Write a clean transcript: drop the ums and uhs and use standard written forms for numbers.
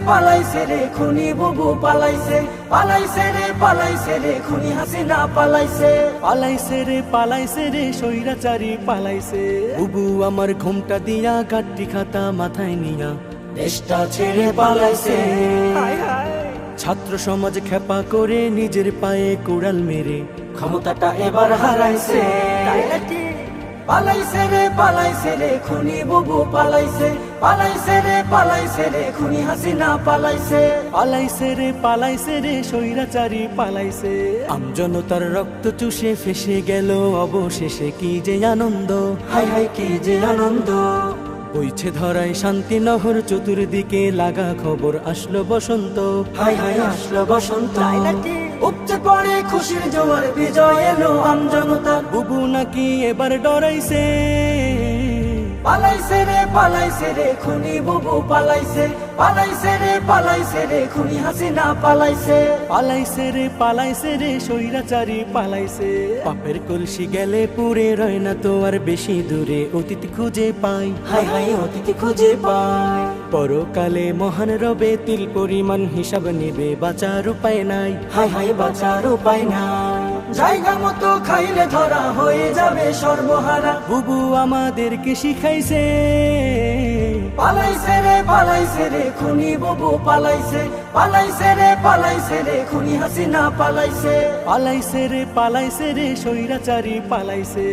পালাইছে রে খুনি বুবু পালাইছে, পালাইছে রে খুনি হাসিনা পালাইছে, পালাইছে রে স্বৈরাচারী পালাইছে। বুবু আমার ঘোমটা দিয়া গাড্ডি খাতা মাথায় নিয়া দেশটা ছেড়ে পালাইছে। ছাত্র সমাজ খেপা করে নিজের পায়ে কুড়াল মেরে ক্ষমতাটা এবার হারাইছে। পালাইছে রে খুনি বুবু পালাইছে, পালাইছে রে খুনি হাসিনা পালাইছে, পালাইছে রে স্বৈরাচারী পালাইছে। আমজনতার রক্ত চুষে ফেসে গেল অবশেষে কি যে আনন্দ, হাই হাই কি যে আনন্দ। বইছে ধরায় শান্তি নহর চতুর্দিকে লাগা খবর আসলো বসন্ত, হাই হাই আসলো বসন্ত। উপচে পড়ে খুশির জোয়ার বিজয় এলো আমজনতা। বুবু নাকি এবার ডরাইছে, পালাইছে রে খুনি বুবু পালাইছে, পালাইছে রে খুনি হাসিনা পালাইছে, পালাইছে রে স্বৈরাচারী পালাইছে। পাপের কলসি গেলে পুরে রয় না তো আর বেশি দূরে অতীত খুঁজে পাই, হাই হাই অতিথি খুঁজে পাই। পরকালে মহান রবে তিল পরিমাণ হিসাব নেবে, বাঁচার উপায় নাই, হাই হাই বাঁচার উপায় নাই। জায়গা মতো খাইলে ধরা হয়ে যাবে সর্বহারা। বুবু আমাদেরকে শিখাইছে, পালাইছে রে খুনি বুবু পালাইছে, পালাইছে রে খুনি হাসিনা পালাইছে, পালাইছে রে স্বৈরাচারী পালাইছে।